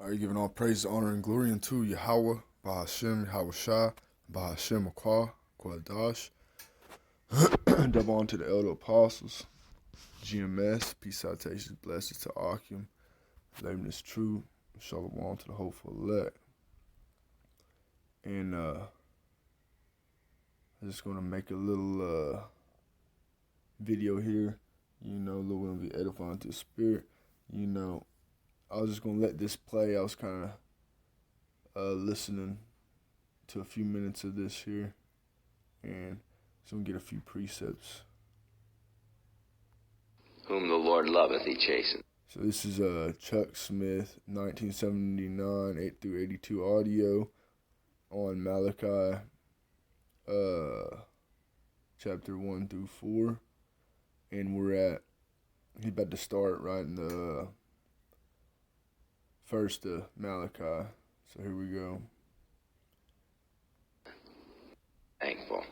I giving all praise, honor, and glory unto Yahweh, Bahashem, Yahweh Shai, Bahashem Akwa, Kwadash. Double on to the elder apostles, GMS, peace, salutations, blessings to Akim, labor is true, shalom to the hopeful elect. And I'm just going to make a little video here, a little bit of the edifying to the spirit. I was just going to let this play. I was kind of listening to a few minutes of this here, and just going to get a few precepts. Whom the Lord loveth, he chastens. So this is Chuck Smith, 1979, 8 through 82 audio on Malachi, chapter 1 through 4. And he's about to start right in the first Malachi. So here we go. Thankful.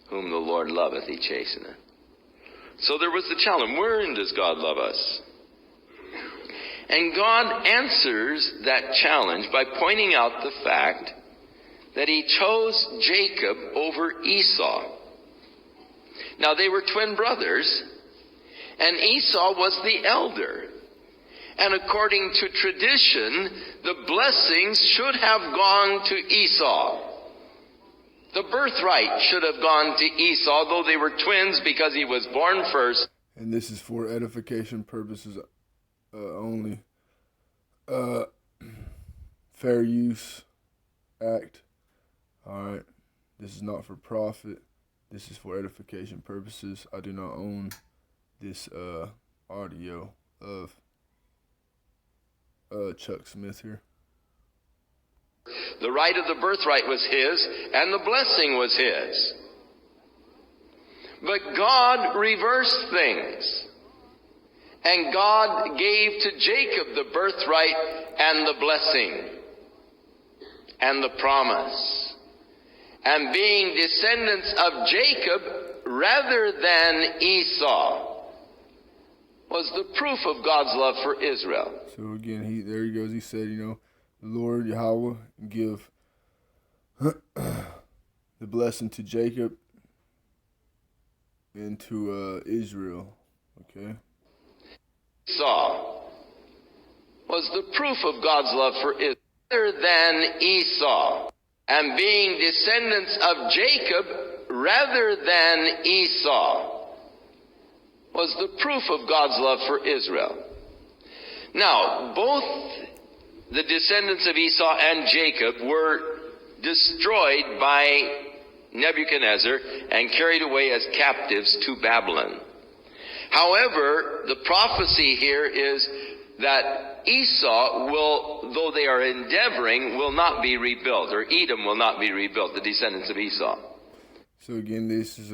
Whom the Lord loveth, he chasteneth. So there was the challenge. Wherein does God love us? And God answers that challenge by pointing out the fact that he chose Jacob over Esau. Now they were twin brothers, and Esau was the elder. And according to tradition, the blessings should have gone to Esau. The birthright should have gone to Esau, though they were twins because he was born first. And this is for edification purposes only. Fair Use Act. Alright. This is not for profit. This is for edification purposes. I do not own this audio of Chuck Smith here. The right of the birthright was his, and the blessing was his. But God reversed things. And God gave to Jacob the birthright and the blessing and the promise. And being descendants of Jacob rather than Esau was the proof of God's love for Israel. So again, there he goes. He said, the Lord Yahweh give the blessing to Jacob and to Israel. Okay. Esau was the proof of God's love for Israel rather than Esau. And being descendants of Jacob rather than Esau was the proof of God's love for Israel. Now, both the descendants of Esau and Jacob were destroyed by Nebuchadnezzar and carried away as captives to Babylon. However, the prophecy here is that Esau will, though they are endeavoring, will not be rebuilt, or Edom will not be rebuilt, the descendants of Esau. So again, this is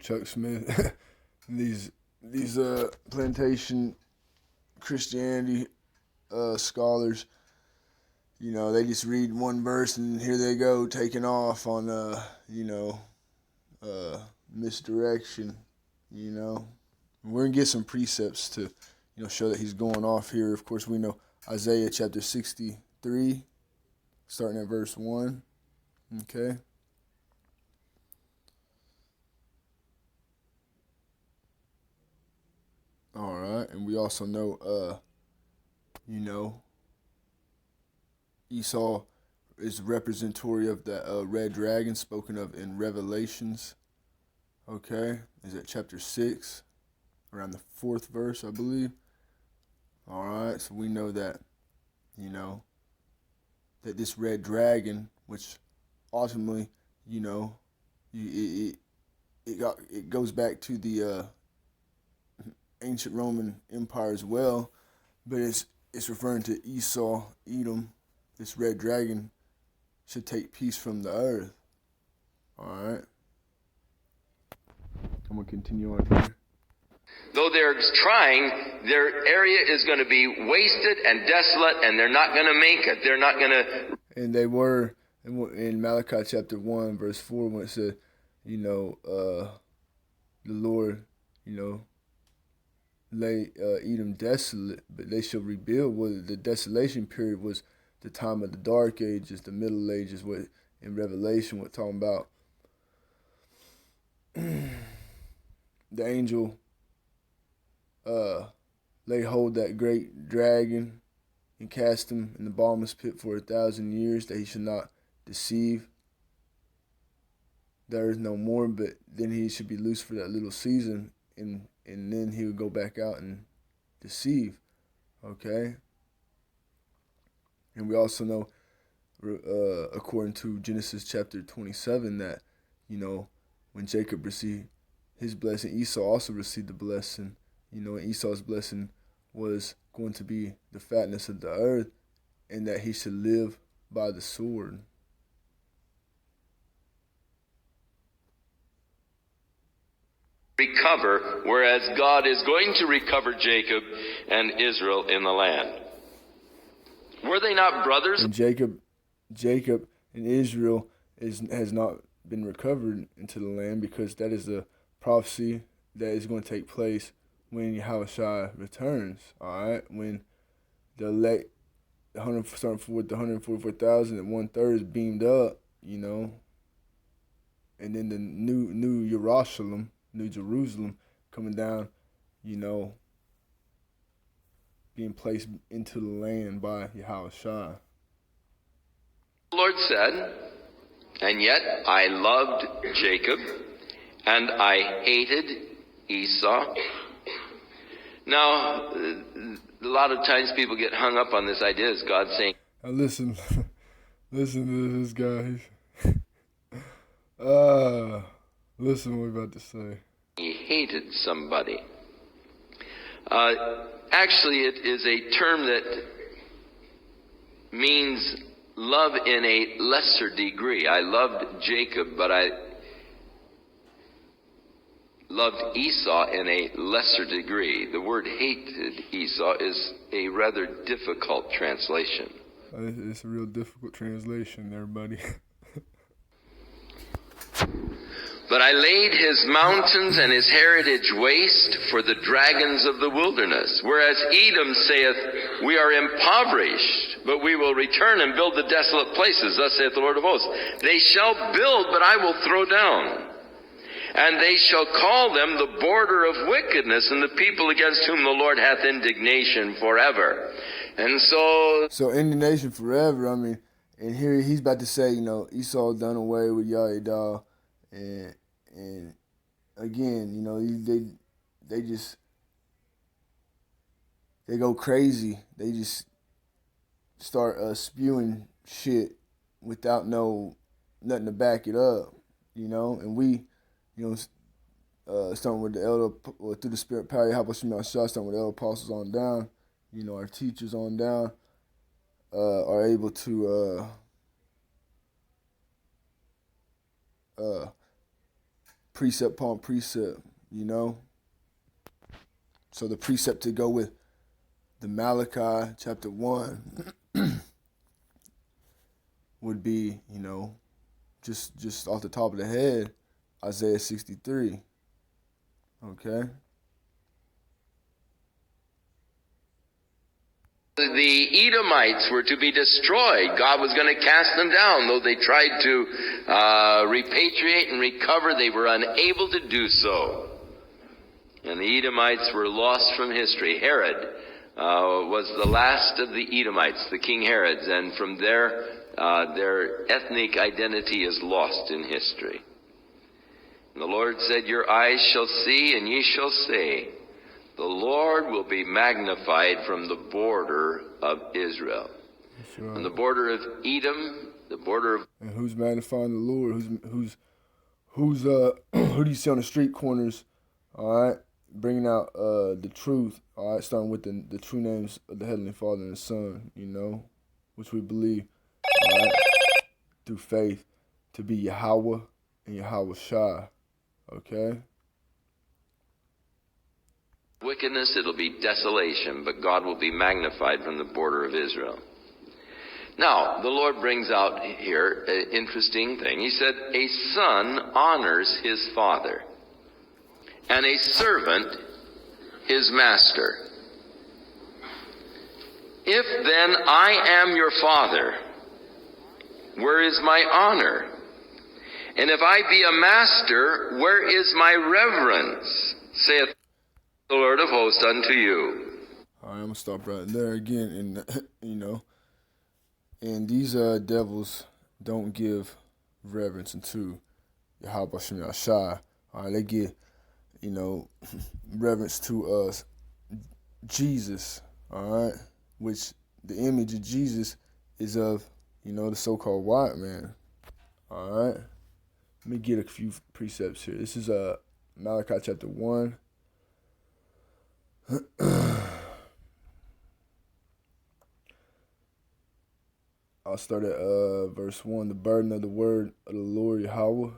Chuck Smith. these plantation Christianity scholars, they just read one verse and here they go taking off on misdirection. We're gonna get some precepts to show that he's going off here. Of course, we know Isaiah chapter 63, starting at verse 1. Okay. All right, and we also know, Esau is representatory of the red dragon spoken of in Revelations. Okay, is at chapter 6, around the 4th verse, I believe. All right, so we know that, that this red dragon, which ultimately, it goes back to the ancient Roman Empire as well, but it's referring to Esau, Edom. This red dragon should take peace from the earth. All right, I'm gonna continue on here. Though they're trying, their area is going to be wasted and desolate, and they're not going to make it. They're not going to. And they were in Malachi chapter 1, verse 4, when it said, the Lord, lay Edom desolate, but they shall rebuild. Well, the desolation period was the time of the Dark Ages, the Middle Ages. What in Revelation, we're talking about the angel lay hold that great dragon and cast him in the bottomless pit for 1,000 years, that he should not deceive the earth no more. But then he should be loose for that little season, and then he would go back out and deceive. Okay. And we also know, according to Genesis chapter 27, that, when Jacob received his blessing, Esau also received the blessing. And Esau's blessing was going to be the fatness of the earth, and that he should live by the sword. Recover, whereas God is going to recover Jacob and Israel in the land. Were they not brothers? And Jacob and Israel has not been recovered into the land, because that is a prophecy that is going to take place when Yahushua returns. All right, when the elect, the 144,000 and 1/3 is beamed up, and then the new Jerusalem, New Jerusalem coming down, being placed into the land by Yahushua. The Lord said, and yet I loved Jacob, and I hated Esau. Now, a lot of times people get hung up on this idea as God saying, now listen to this guy. Listen what we're about to say. He hated somebody. Actually, it is a term that means love in a lesser degree. I loved Jacob, but I loved Esau in a lesser degree. The word hated Esau is a rather difficult translation. It's a real difficult translation there, buddy. But I laid his mountains and his heritage waste for the dragons of the wilderness. Whereas Edom saith, we are impoverished, but we will return and build the desolate places. Thus saith the Lord of hosts. They shall build, but I will throw down. And they shall call them the border of wickedness, and the people against whom the Lord hath indignation forever. And so indignation forever. I mean, and here he's about to say, Esau done away with Yahudah. And again, they go crazy. They just start spewing shit without nothing to back it up, And we, starting with the elder, through the spirit power, starting with the elder apostles on down, our teachers on down, are able to precept upon precept, So the precept to go with the Malachi chapter 1 would be, just off the top of the head, Isaiah 63. Okay? the Edomites were to be destroyed. God was going to cast them down. Though they tried to repatriate and recover, they were unable to do so. And the Edomites were lost from history. Herod was the last of the Edomites, the King Herods, and from there their ethnic identity is lost in history. And the Lord said, "Your eyes shall see, and ye shall say, the Lord will be magnified from the border of Israel." Right. From the border of Edom, the border of... And who's magnifying the Lord? Who do you see on the street corners, all right, bringing out the truth, all right, starting with the true names of the Heavenly Father and the Son, which we believe, all right, through faith, to be Yahweh and Yahweh Shai, okay? Wickedness, it'll be desolation, but God will be magnified from the border of Israel. Now, the Lord brings out here an interesting thing. He said, a son honors his father, and a servant his master. If then I am your father, where is my honor? And if I be a master, where is my reverence? Saith the Lord of hosts unto you. All right, I'm gonna stop right there again, and and these devils don't give reverence unto Yahweh Shem Yahshai. All right, they give reverence to Jesus. All right, which the image of Jesus is of the so-called white man. All right, let me get a few precepts here. This is Malachi chapter 1. I'll start at verse 1. The burden of the word of the Lord Yahweh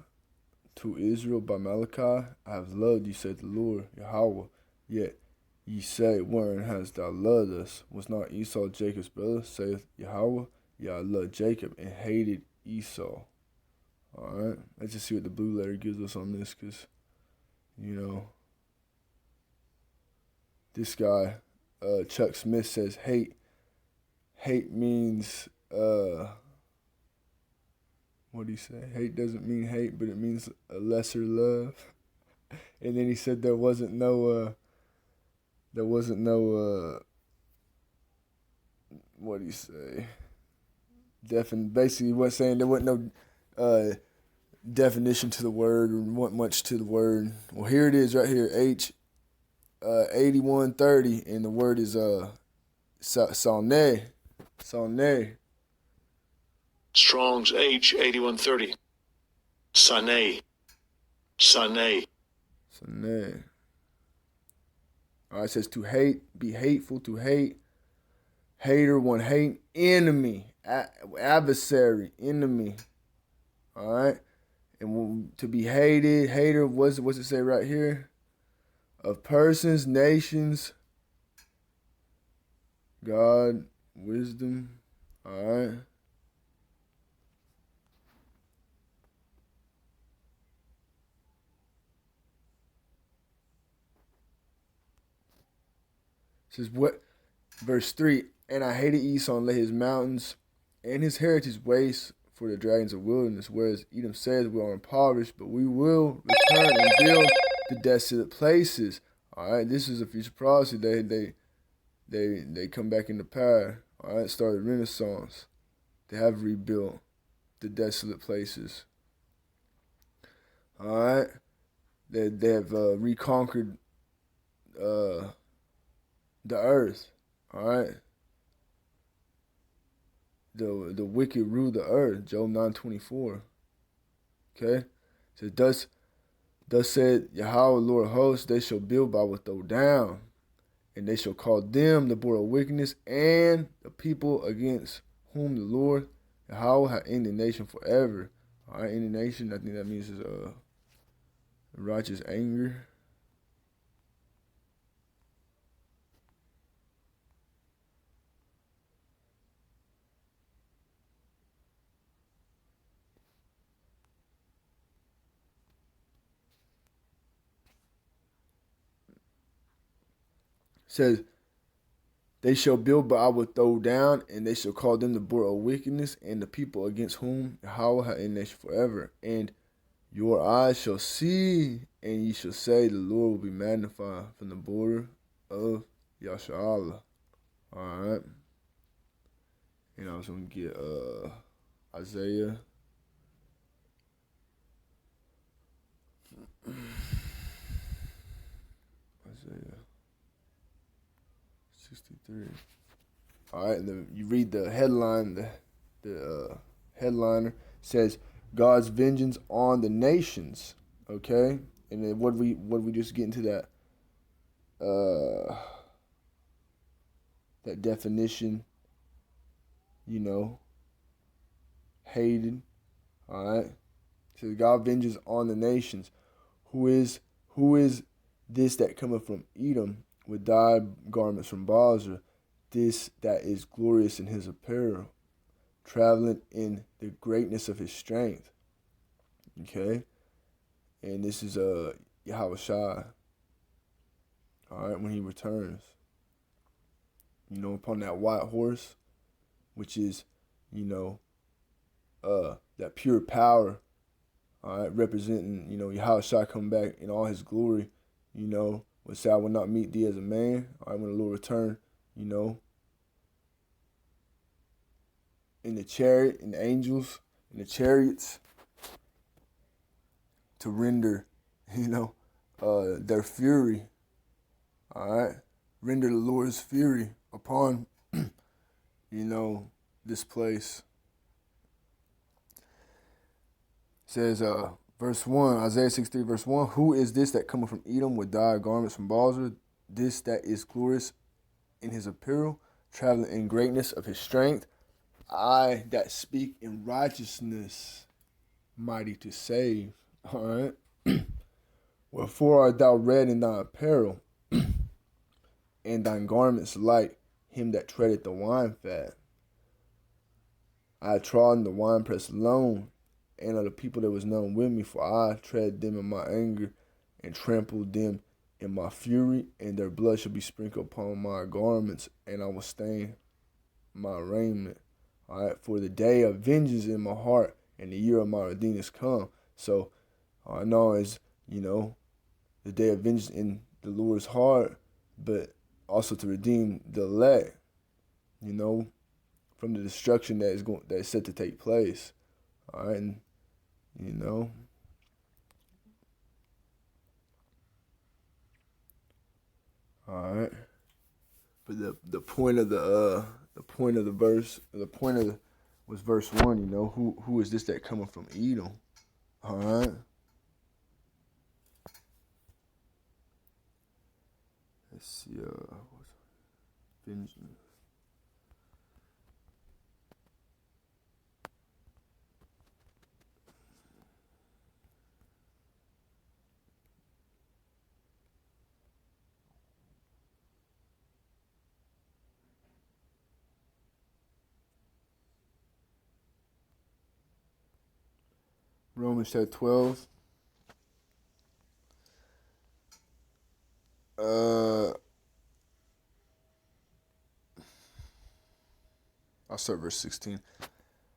to Israel by Malachi. I have loved you, said the Lord Yahweh. Yet ye say, wherein hast thou loved us? Was not Esau Jacob's brother, saith Yahweh? Yeah, I loved Jacob and hated Esau. Alright, let's just see what the blue letter gives us on this, because, this guy, Chuck Smith, says hate. Hate means, what do you say? Hate doesn't mean hate, but it means a lesser love. And then he said there wasn't no, what do you say? Basically, he was saying there wasn't no definition to the word, or wasn't much to the word. Well, here it is right here, H 8130, and the word is sonne. Strong's H 8130. Sonne. All right, it says to hate, be hateful, to hate, hater, one hate, enemy, adversary, enemy. All right, and to be hated, hater. What's it say right here? Of persons, nations, God, wisdom. All right. It says what? Verse 3, and I hated Esau and laid his mountains and his heritage waste for the dragons of wilderness, whereas Edom says we are impoverished, but we will return and build the desolate places. All right, this is a future prophecy. They come back into power. All right, start the Renaissance. They have rebuilt the desolate places. All right, they have reconquered the earth. All right. The wicked rule the earth. Job 9:24. Okay. It says, thus said Yahweh, Lord of hosts, they shall build, but I will throw down, and they shall call them the border of wickedness, and the people against whom the Lord Yahweh hath indignation forever. All right, indignation, I think that means is righteous anger. Says, they shall build, but I will throw down, and they shall call them the border of wickedness, and the people against whom Yahweh hath indignation forever. And your eyes shall see, and ye shall say, the Lord will be magnified from the border of Yasharallah. All right. And I was going to get Isaiah. Isaiah 63. All right, and then you read the headline. The headliner says, "God's vengeance on the nations." Okay, and then what we just get into that that definition. Hated. All right, it says God vengeance on the nations. Who is this that cometh from Edom with dyed garments from Bozrah? This that is glorious in his apparel, traveling in the greatness of his strength. Okay, and this is Yahweh Shai. all right, when he returns. You know, upon that white horse, which is, you know, that pure power, all right, representing, you know, Yahushua come back in all his glory, you know, would say, I will not meet thee as a man, all right, when the Lord return, you know, in the chariot, in the angels, in the chariots, to render, you know, their fury, all right, render the Lord's fury upon, you know, this place. It says, verse 1, Isaiah 63, verse 1, who is this that cometh from Edom with dyed garments from Bozrah? This that is glorious in his apparel, traveling in greatness of his strength. I that speak in righteousness, mighty to save. All right. Wherefore art thou red in thy apparel, and thine garments like him that treadeth the wine fat? I trod the winepress alone, and of the people that was none with me, for I tread them in my anger, and trampled them in my fury, and their blood shall be sprinkled upon my garments, and I will stain my raiment. All right, for the day of vengeance in my heart, and the year of my redeemer is come. So I know is, you know, the day of vengeance in the Lord's heart, but also to redeem the elect, you know, from the destruction that is set to take place. All right, and, you know, all right. But the point of the verse, was verse 1. You know, who is this that coming from Edom? All right. Let's see. Vengeance. Romans chapter 12. I'll start verse 16.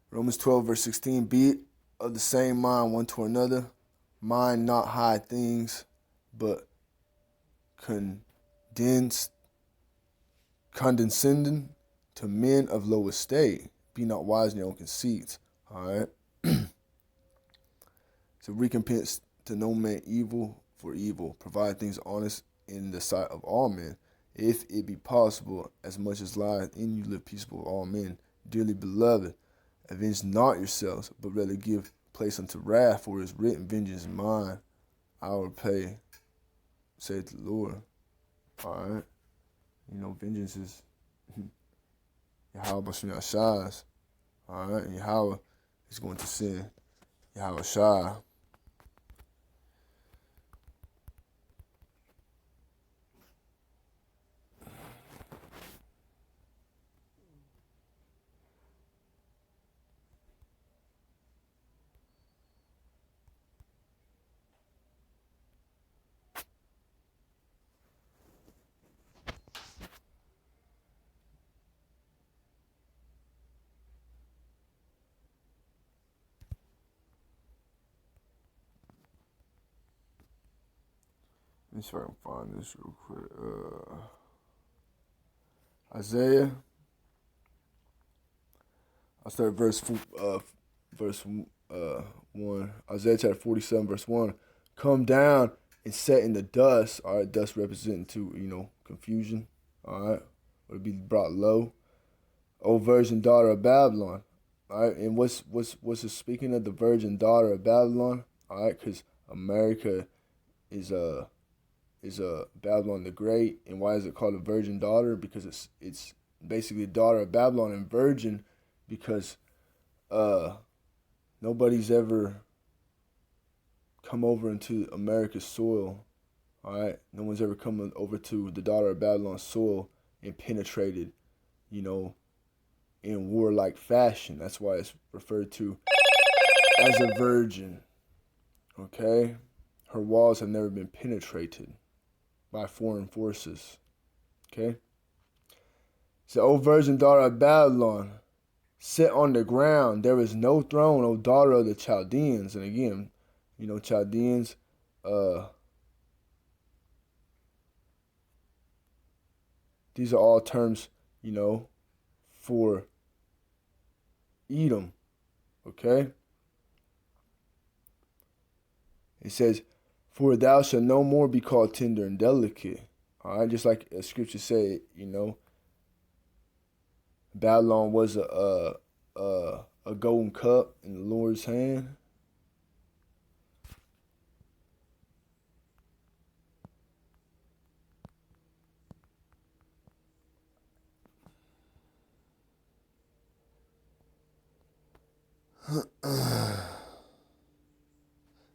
Romans 12, verse 16. Be it of the same mind one to another. Mind not high things, but condescending to men of low estate. Be not wise in your own conceits. All right. So recompense to no man evil for evil. Provide things honest in the sight of all men. If it be possible, as much as lieth in you, live peaceable with all men. Dearly beloved, avenge not yourselves, but rather give place unto wrath, for it is written, vengeance is mine, I will repay, saith the Lord. All right. You know, vengeance is Yahweh Bashim Yashaz. All right. And Yahweh is going to send Yahweh Shai. Let me see if I can find this real quick. Isaiah. I'll start verse 1. Isaiah chapter 47, verse 1. Come down and set in the dust. All right, dust representing to, you know, confusion. All right, would be brought low. O virgin daughter of Babylon. All right, and what's it speaking of the virgin daughter of Babylon? All right, because America is Babylon the Great, and why is it called a virgin daughter? Because it's basically daughter of Babylon and virgin, because nobody's ever come over into America's soil. All right, no one's ever come over to the daughter of Babylon's soil and penetrated, you know, in warlike fashion. That's why it's referred to as a virgin. Okay, her walls have never been penetrated by foreign forces. Okay? So, O virgin daughter of Babylon, sit on the ground. There is no throne, O daughter of the Chaldeans. And again, Chaldeans, these are all terms, for Edom. Okay? It says, for thou shalt no more be called tender and delicate. All right, just like scripture say, Babylon was a golden cup in the Lord's hand.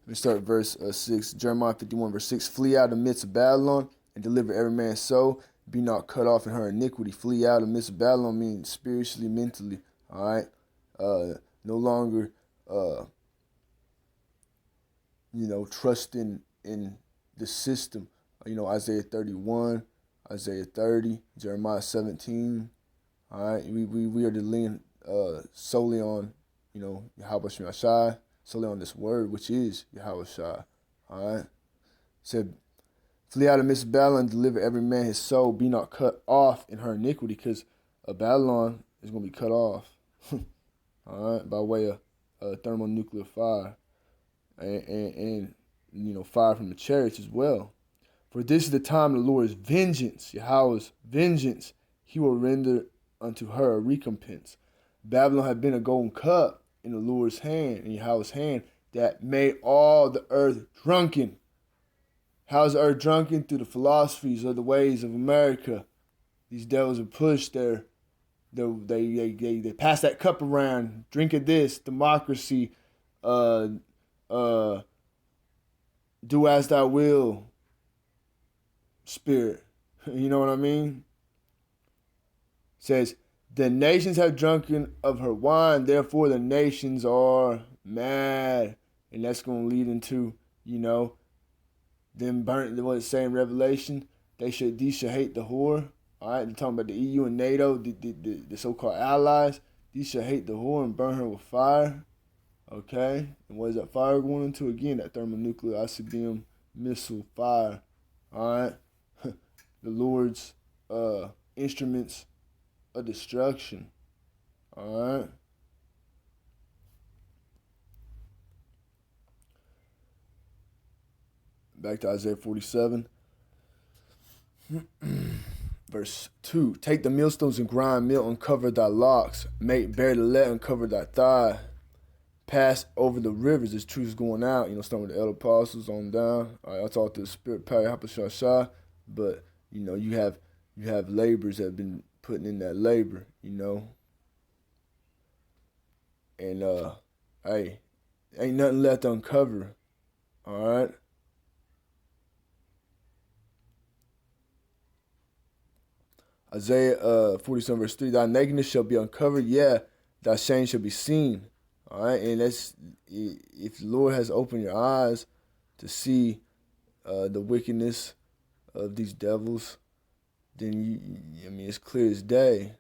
We start verse 6, Jeremiah 51, verse 6. Flee out of the midst of Babylon and deliver every man's soul. Be not cut off in her iniquity. Flee out of the midst of Babylon means spiritually, mentally. All right? No longer, trusting in the system. Isaiah 31, Isaiah 30, Jeremiah 17. All right? We are to lean solely on, Yahweh Shai, solely on this word, which is Yahweh Shai. All right? It said, flee out of midst of Babylon, deliver every man his soul, be not cut off in her iniquity, because Babylon is going to be cut off, all right, by way of thermonuclear fire and fire from the chariots as well. For this is the time of the Lord's vengeance, Yahweh's vengeance. He will render unto her a recompense. Babylon had been a golden cup in the Lord's hand, in Yahweh's hand, that made all the earth drunken. How's the earth drunken? Through the philosophies or the ways of America. These devils have pushed they pass that cup around, drink of this, democracy, do as thou will, spirit. You know what I mean? It says, the nations have drunken of her wine, therefore the nations are mad. And that's going to lead into, them burnt, what it say in Revelation, these should hate the whore. All right, they're talking about the EU and NATO, the so-called allies. These should hate the whore and burn her with fire. Okay, and what is that fire going into? Again, that thermonuclear ICBM missile fire. All right, the Lord's instruments of destruction. All right. Back to Isaiah 47. Verse 2. Take the millstones and grind meal, uncover thy locks. Make bare the lead, uncover thy thigh. Pass over the rivers. This truth is going out. Starting with the elder apostles on down. All right, I talked to the spirit power, Hapashashah. But, you have laborers that have been putting in that labor, And, hey, ain't nothing left to uncover. All right. Isaiah 47 verse 3, thy nakedness shall be uncovered, yeah, thy shame shall be seen. All right, and that's, if the Lord has opened your eyes to see the wickedness of these devils, then it's clear as day.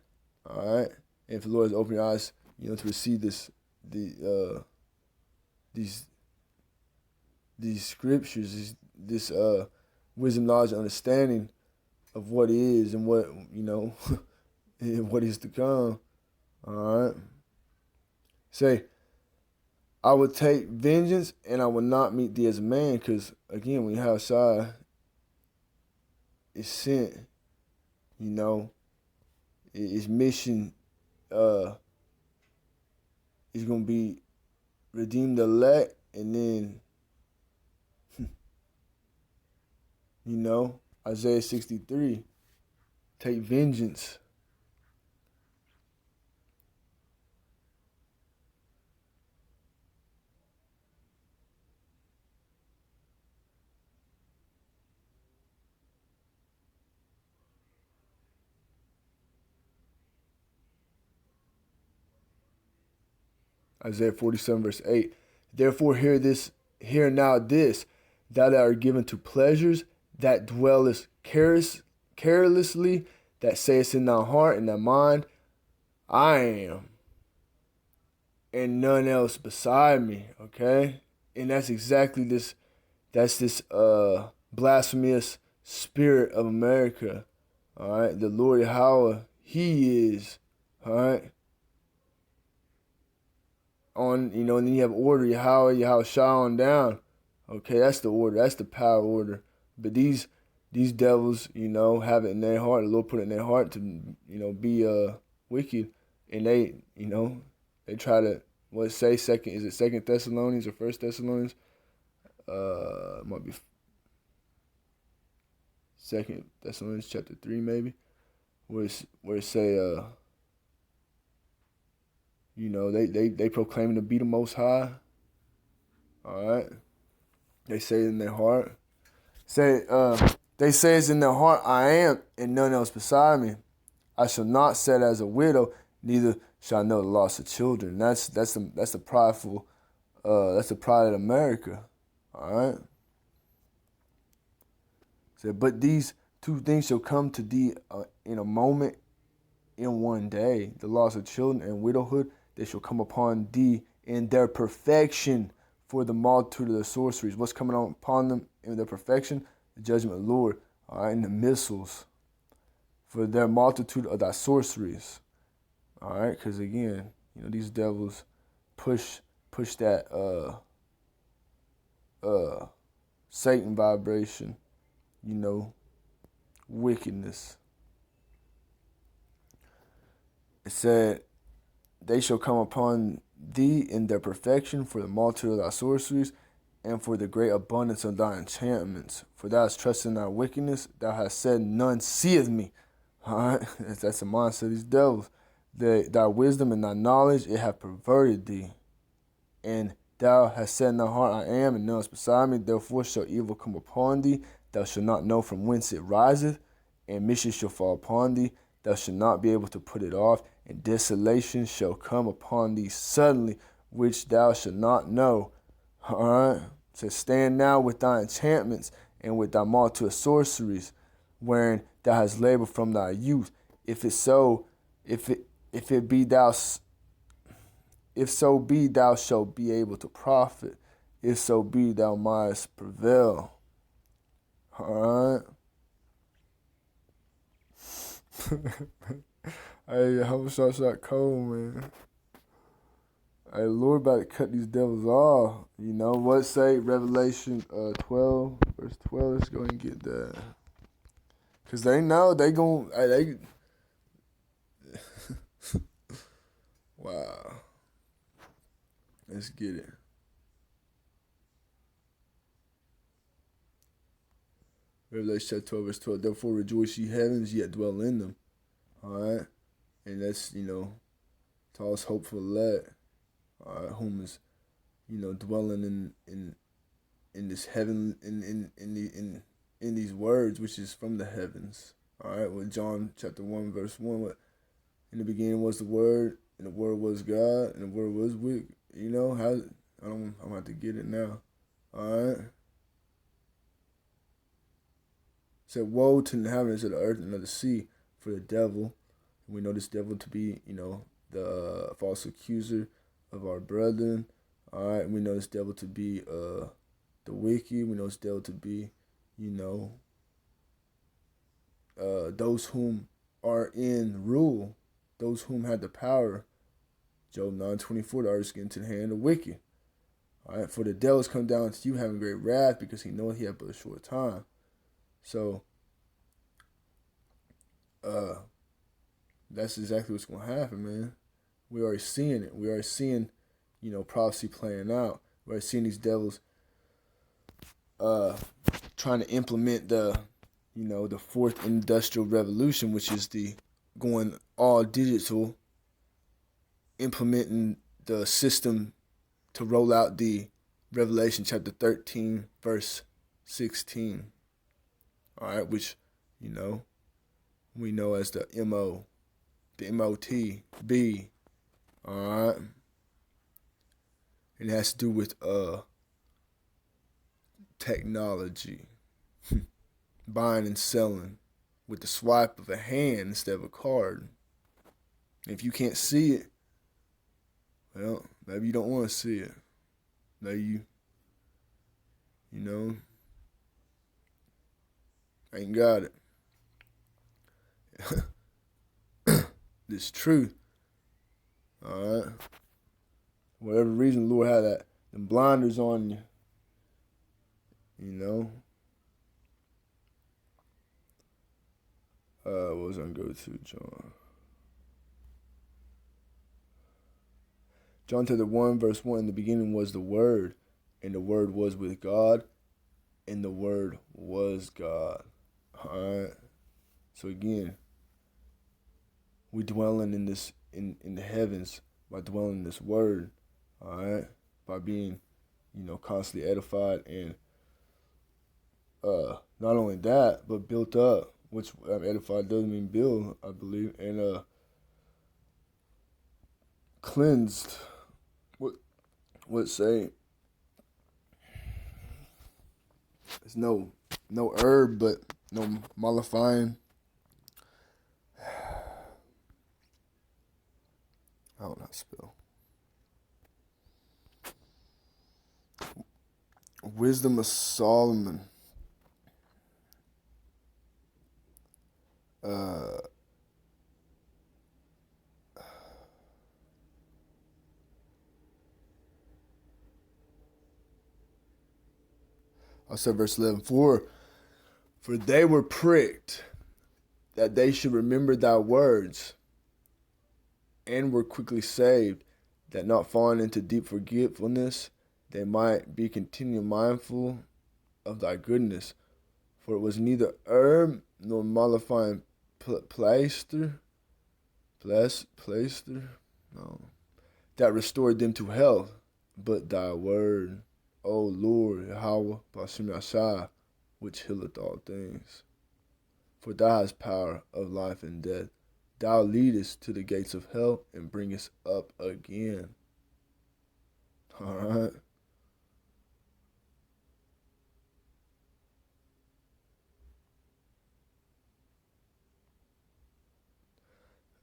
All right, and if the Lord has opened your eyes, to receive these scriptures, this wisdom, knowledge, and understanding of what is and what, and what is to come. All right. Say, I will take vengeance and I will not meet thee as a man, because, again, when Yahweh Shai is sent, his mission is going to be redeem the elect, and then, Isaiah 63, take vengeance. Isaiah 47 verse 8, therefore hear now this, thou that art given to pleasures, that dwellest carelessly, that saith in thy heart and thy mind, I am, and none else beside me. Okay? And that's exactly this. That's this blasphemous spirit of America. All right, the Lord Yahweh, He is. All right. On, and then you have order, Yahweh Shah on down. Okay, that's the order. That's the power order. But these devils, have it in their heart. The Lord put it in their heart to, be wicked, and they try to Second Thessalonians or First Thessalonians? Might be Second Thessalonians chapter 3 maybe, where it say they proclaiming to be the Most High. All right, they say it in their heart. They say it's in their heart, I am, and none else beside me. I shall not set as a widow, neither shall I know the loss of children. That's the prideful, that's the pride of America. All right. But these two things shall come to thee in a moment, in one day: the loss of children and widowhood. They shall come upon thee in their perfection, for the multitude of their sorceries. What's coming upon them in their perfection? The judgment of the Lord, all right, and the missiles, for their multitude of thy sorceries. All right, because again, these devils push that Satan vibration, wickedness. It said, they shall come upon thee in their perfection, for the multitude of thy sorceries, and for the great abundance of thy enchantments. For thou hast trusted in thy wickedness, thou hast said, none seeth me. All right, that's the mindset of these devils. Thy wisdom and thy knowledge, it hath perverted thee. And thou hast said in thy heart, I am, and none else beside me. Therefore shall evil come upon thee. Thou shalt not know from whence it riseth, and mischief shall fall upon thee. Thou shalt not be able to put it off, and desolation shall come upon thee suddenly, which thou shalt not know. All right? So stand now with thy enchantments, and with thy multitude of sorceries, wherein thou hast labored from thy youth. If so be thou shalt be able to profit. If so be thou mightest prevail. All right. Hey, how much shot cold, man? Hey, Lord about to cut these devils off. What say Revelation 12, verse 12? Let's go and get that. Because they know they gon' wow. Let's get it. Revelation 12, verse 12. Therefore rejoice ye heavens, ye that dwell in them. All right? And that's, to all us hopeful elect, all right, whom is, dwelling in this heaven, in these words, which is from the heavens. All right? With John chapter 1, verse 1, what in the beginning was the Word, and the Word was God, and the Word was with, I'm about to get it now. All right? It said, woe to the inhabitants of the earth and of the sea, for the devil. We know this devil to be, the false accuser of our brethren. All right, we know this devil to be the wicked. We know this devil to be, those whom are in rule, those whom had the power. Job 9:24, the earth is getting to the hand of the wicked. All right, for the devil has come down to you having great wrath, because he knoweth he hath but a short time. So, that's exactly what's going to happen, man. We already seeing it. We already seeing, prophecy playing out. We already seeing these devils trying to implement the fourth industrial revolution, which is the going all digital, implementing the system to roll out the Revelation chapter 13, verse 16. All right, which, we know as the MO, the MOTB. All right. And it has to do with technology. buying and selling with the swipe of a hand instead of a card. If you can't see it, well, maybe you don't want to see it. Maybe you ain't got it. This truth. Alright. For whatever reason, the Lord had them blinders on you. What was I going to go to, John? John chapter 1, verse 1, in the beginning was the Word, and the Word was with God, and the Word was God. Alright. So again, we dwelling in this in the heavens by dwelling in this Word. Alright. By being, constantly edified and not only that, but built up, which edified doesn't mean build, I believe, and cleansed. What say? There's no herb, but no mollifying. I don't know how to spell. Wisdom of Solomon. I said verse 11, for they were pricked, that they should remember thy words, and were quickly saved, that not falling into deep forgetfulness, they might be continually mindful of thy goodness. For it was neither herb nor mollifying plaister, no, that restored them to health, but thy word, O Lord, Yahweh, Bashim Yashai, which healeth all things. For thou hast power of life and death. Thou leadest to the gates of hell and bringest up again. All right.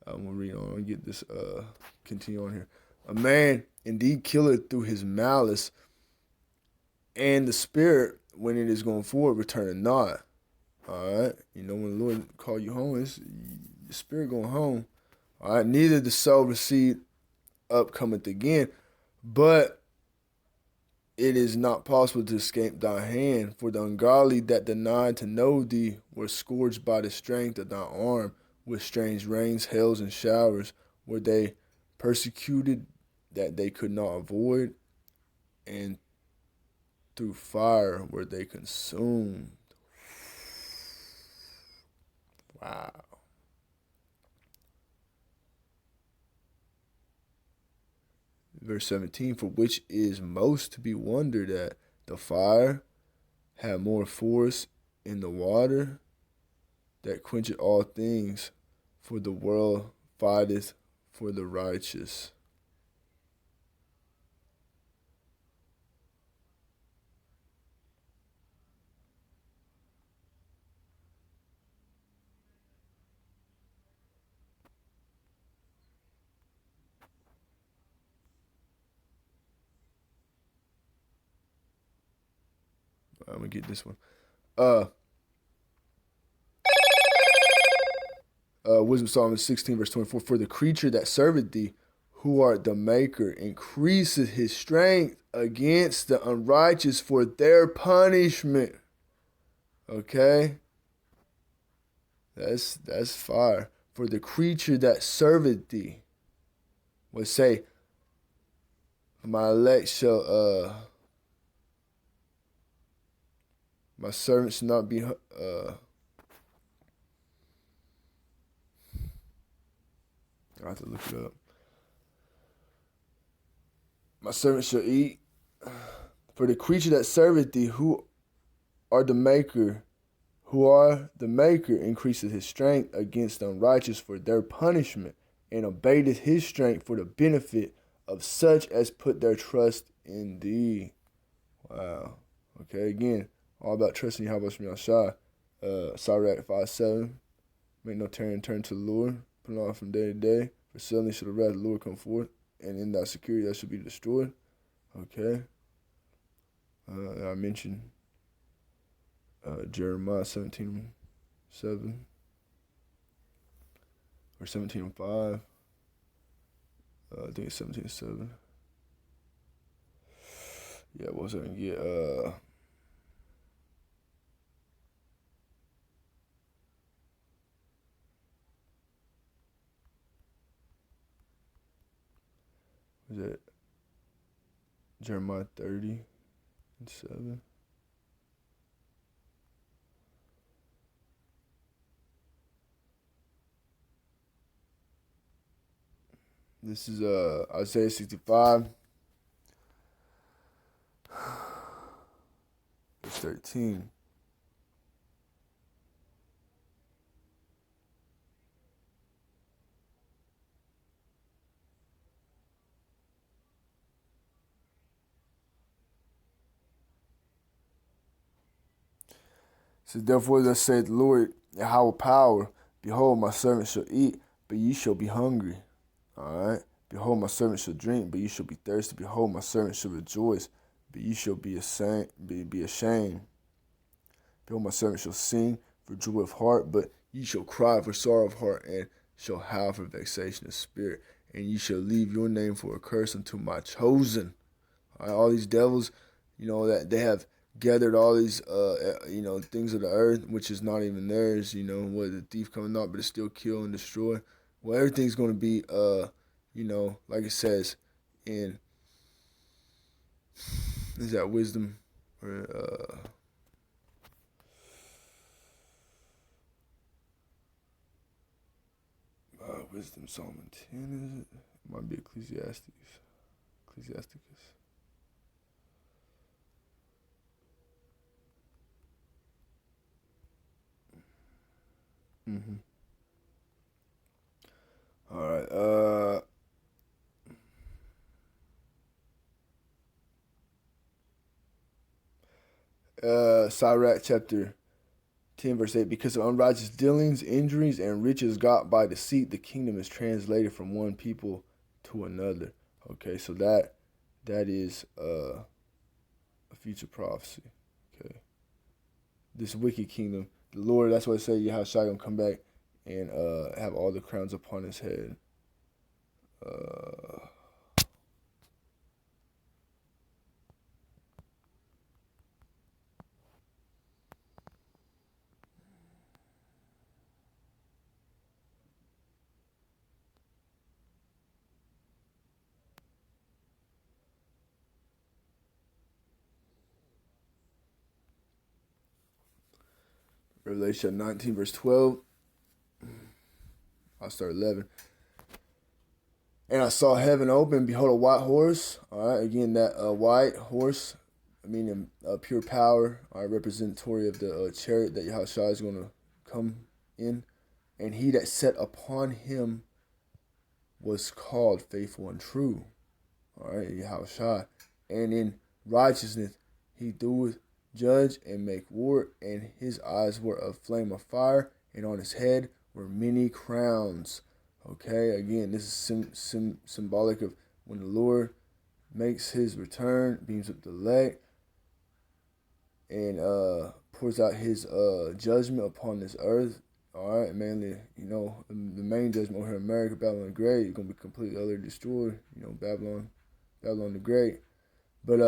I'm going to read on and get this, continue on here. A man indeed killeth through his malice, and the spirit, when it is going forward, returneth not. All right. When the Lord call you home, it's the spirit going home. All right. Neither the soul received up cometh again, but it is not possible to escape thy hand. For the ungodly that denied to know thee were scourged by the strength of thy arm, with strange rains, hails, and showers, were they persecuted that they could not avoid, and through fire were they consumed. Wow. Verse 17, for which is most to be wondered at, the fire had more force in the water that quencheth all things, for the world fighteth for the righteous. I'm going to get this one. Wisdom Solomon 16, verse 24. For the creature that serveth thee, who art the maker, increaseth his strength against the unrighteous for their punishment. Okay? That's fire. For the creature that serveth thee, would say, my elect shall, my servant shall not be, I have to look it up. My servant shall eat. For the creature that serveth thee, who are the maker, increaseth his strength against the unrighteous for their punishment, and abateth his strength for the benefit of such as put their trust in thee. Wow. Okay, again, all about trusting Yahweh Shai. Sirach 5:7. Make no turn to the Lord. Put on from day to day. For suddenly shall the wrath of the Lord come forth, and in thy security that shall be destroyed. Okay. I mentioned Jeremiah 17:7 or 17:5. I think it's 17:7. Yeah, what was I gonna get? Was it Jeremiah 30:7? This is Isaiah 65, verse 13. It says, therefore thus saith the Lord, Yahweh power, behold, my servant shall eat, but ye shall be hungry. Alright? Behold, my servant shall drink, but ye shall be thirsty. Behold, my servant shall rejoice, but ye shall be ashamed. Behold, my servant shall sing for joy of heart, but ye shall cry for sorrow of heart, and shall howl for vexation of spirit. And ye shall leave your name for a curse unto my chosen. All these devils, that they have gathered all these, things of the earth, which is not even theirs, where the thief coming up, but it's still kill and destroy. Well, everything's going to be, like it says in, is that wisdom? Or, wisdom, Solomon 10, is it? It might be Ecclesiastes. Mm-hmm. All right. Sirach chapter 10, verse 8. Because of unrighteous dealings, injuries, and riches got by deceit, the kingdom is translated from one people to another. Okay, so that is a future prophecy. Okay. This wicked kingdom, the Lord, that's what it says, Yahushua gonna come back and have all the crowns upon his head. Revelation 19, verse 12. I'll start 11. And I saw heaven open, behold, a white horse. All right, again, that white horse, meaning pure power, representatory of the chariot that Yahushua is going to come in. And he that sat upon him was called faithful and true. All right, Yahushua. And in righteousness he doeth judge and make war, and his eyes were a flame of fire, and on his head were many crowns. Okay, again, this is symbolic of when the Lord makes his return, beams up the elect, and pours out his judgment upon this earth. All right, mainly, the main judgment over here in America, Babylon the Great, is going to be completely utterly destroyed. Babylon the Great. But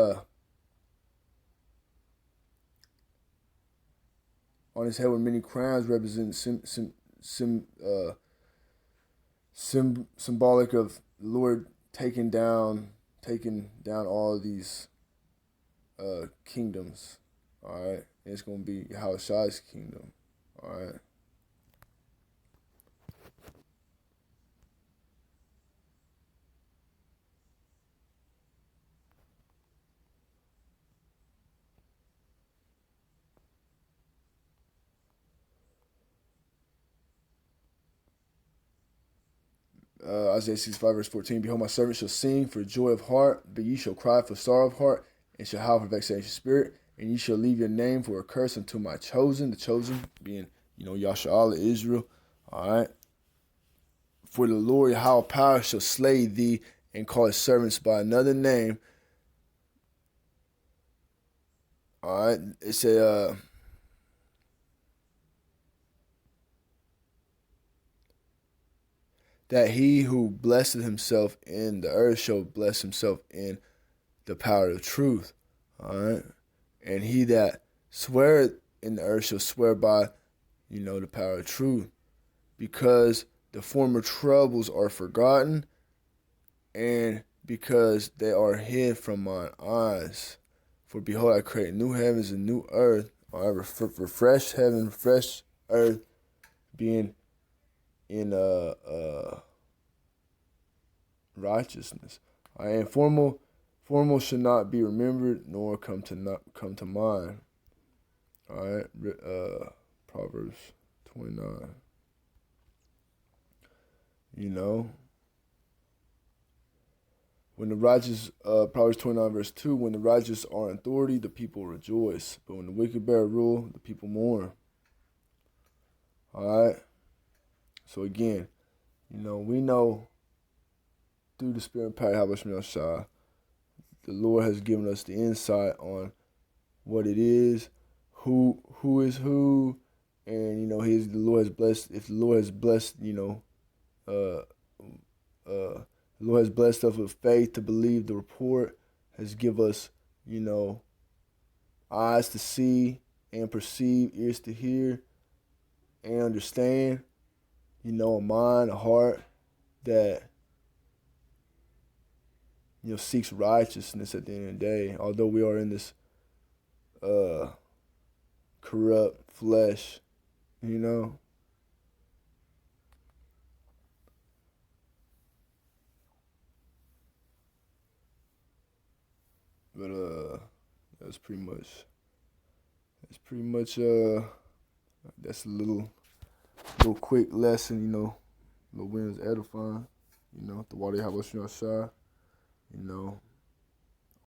on his head with many crowns represent symbolic of the Lord taking down all of these kingdoms. All right, and it's going to be Yahushua's kingdom. All right. Isaiah 65, verse 14. Behold, my servant shall sing for joy of heart, but ye shall cry for sorrow of heart, and shall howl for vexation of spirit. and ye shall leave your name for a curse unto my chosen, the chosen being, Yasha'Allah, Israel. All right. For the Lord Yahweh power shall slay thee and call his servants by another name. All right. It said, that he who blessed himself in the earth shall bless himself in the power of truth. All right. And he that sweareth in the earth shall swear by, the power of truth. Because the former troubles are forgotten, and because they are hid from mine eyes. For behold, I create new heavens and new earth. I refresh heaven, refresh earth, being in righteousness. And formal should not be remembered, nor come to mind. All right, Proverbs 29. When the righteous, Proverbs 29 verse 2, when the righteous are in authority, the people rejoice. But when the wicked bear rule, the people mourn. All right. So again, we know through the Spirit and power of Yahweh, the Lord has given us the insight on what it is, who is who, and the Lord has blessed. If the Lord has blessed, the Lord has blessed us with faith to believe the report, has give us, eyes to see and perceive, ears to hear and understand, a mind, a heart that, seeks righteousness at the end of the day. Although we are in this corrupt flesh, But that's pretty much that's a little quick lesson, little wins edifying, the water how much shy,